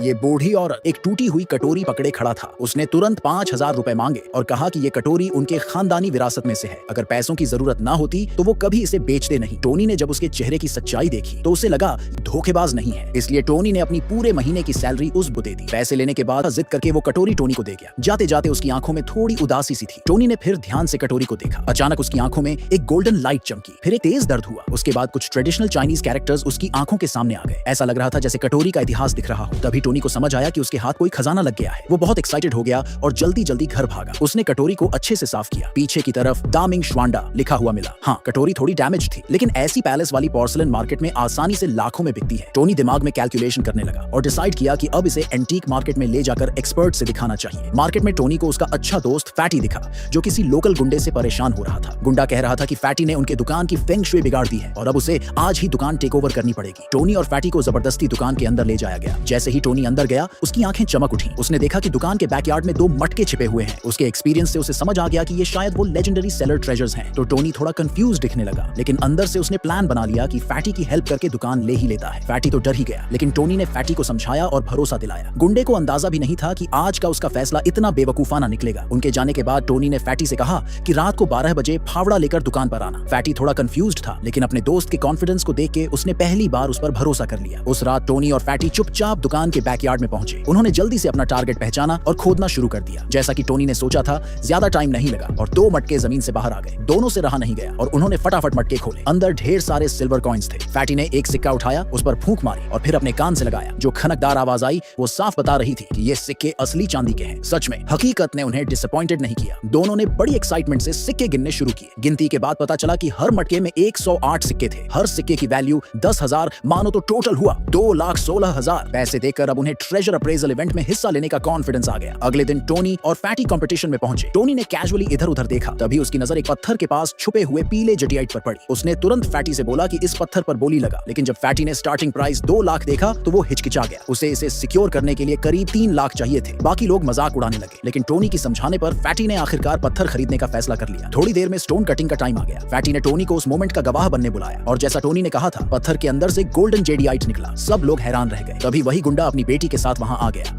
ये बूढ़ी औरत एक टूटी हुई कटोरी पकड़े खड़ा था। उसने तुरंत 5,000 रुपए मांगे और कहा कि ये कटोरी उनके खानदानी विरासत में से है। अगर पैसों की जरूरत ना होती तो वो कभी इसे बेचते नहीं। टोनी ने जब उसके चेहरे की सच्चाई देखी तो उसे लगा धोखेबाज नहीं है, इसलिए टोनी ने अपनी पूरे महीने की सैलरी उसको दे दी। पैसे लेने के बाद जिद करके वो कटोरी टोनी को दे गया। जाते जाते उसकी आंखों में थोड़ी उदासी सी थी। टोनी ने फिर ध्यान से कटोरी को देखा। अचानक उसकी आंखों में एक गोल्डन लाइट चमकी, फिर एक तेज दर्द हुआ। उसके बाद कुछ ट्रेडिशनल चाइनीज कैरेक्टर्स उसकी आंखों के सामने आ गए। ऐसा लग रहा था जैसे कटोरी का इतिहास दिख रहा हो। तभी टोनी को समझ आया कि उसके हाथ कोई खजाना लग गया है। वो बहुत एक्साइटेड हो गया और जल्दी जल्दी घर भागा। उसने कटोरी को अच्छे से साफ किया। पीछे की तरफ दामिंग श्वांडा लिखा हुआ मिला। हाँ, कटोरी थोड़ी डैमेज थी, लेकिन ऐसी पैलेस वाली पोर्सलन मार्केट में आसानी से लाखों में बिकती है। टोनी दिमाग में कैलकुलेशन करने लगा और डिसाइड किया कि अब इसे एंटीक मार्केट में ले जाकर एक्सपर्ट से दिखाना चाहिए। मार्केट में टोनी को उसका अच्छा दोस्त फैटी दिखा, जो किसी लोकल गुंडे से परेशान हो रहा था। गुंडा कह रहा था कि फैटी ने उनके दुकान की फेंग शुई बिगाड़ दी है और अब उसे आज ही दुकान टेक ओवर करनी पड़ेगी। टोनी और फैटी को जबरदस्ती दुकान के अंदर ले जाया गया। जैसे ही टोनी अंदर गया, उसकी आंखें चमक उठी। उसने देखा कि दुकान के बैकयार्ड में 2 मटके छिपे हुए हैं। उसके एक्सपीरियंस से उसे समझ आ गया कि ये शायद वो लेजेंडरी सेलर ट्रेजर्स हैं। तो टोनी थोड़ा कंफ्यूज दिखने लगा, लेकिन अंदर से उसने प्लान बना लिया कि फैटी की हेल्प करके दुकान ले ही लेता है। फैटी तो डर ही गया, लेकिन टोनी ने फैटी को समझाया और भरोसा दिलाया। गुंडे को अंदाजा भी नहीं था कि आज का उसका फैसला इतना बेवकूफाना निकलेगा। उनके जाने के बाद टोनी ने फैटी से कहा कि रात को 12 बजे फावड़ा लेकर दुकान पर आना। फैटी थोड़ा कंफ्यूज्ड था, लेकिन अपने दोस्त के कॉन्फिडेंस को देख के उसने पहली बार उस पर भरोसा कर लिया। उस रात टोनी और फैटी चुपचाप दुकान के बैकयार्ड में पहुंचे। उन्होंने जल्दी से अपना टारगेट पहचाना और खोदना शुरू कर दिया। जैसा कि टोनी ने सोचा था, ज्यादा टाइम नहीं लगा और 2 मटके जमीन से बाहर आ गए। दोनों से रहा नहीं गया और उन्होंने फटाफट मटके खोले। अंदर ढेर सारे सिल्वर कॉइन्स थे। फैटी ने एक सिक्का उठाया, उस पर फूंक मारी और फिर अपने कान से लगाया। जो खनकदार आवाज आई वो साफ बता रही थी कि ये सिक्के असली चांदी के हैं। सच में हकीकत ने उन्हें डिसअपॉइंटेड नहीं किया। दोनों ने बड़ी एक्साइटमेंट से सिक्के गिनने शुरू किए। गिनती के बाद पता चला कि हर मटके में 108 सिक्के थे। हर सिक्के की वैल्यू 10,000 मानो तो टोटल हुआ 2,16,000। पैसे देकर अब उन्हें ट्रेजर अप्रेजल इवेंट में हिस्सा लेने का कॉन्फिडेंस आ गया। अगले दिन टोनी और फैटी कंपटीशन में पहुंचे। टोनी ने कैजुअली इधर उधर देखा, तभी उसकी नजर एक पत्थर के पास छुपे हुए पीले जटियाइट पर पड़ी। उसने तुरंत फैटी से बोला कि इस पत्थर पर बोली लगा, लेकिन जब फैटी ने स्टार्टिंग प्राइस 2 लाख देखा तो वो हिचकिचा गया। उसे इसे सिक्योर करने के लिए करीब 3 लाख चाहिए थे। बाकी लोग मजाक उड़ाने लगे, लेकिन टोनी की समझाने पर फैटी ने आखिरकार पत्थर खरीदने का फैसला कर लिया। थोड़ी देर में स्टोन कटिंग का टाइम आ गया। फैटी ने टोनी को उस मोमेंट का गवाह बनने बुलाया और जैसा टोनी ने कहा था, पत्थर के अंदर से गोल्डन जेडियाइट निकला। सब लोग हैरान रह गए। तभी वही गुंडा अपनी बेटी के साथ वहां आ गया।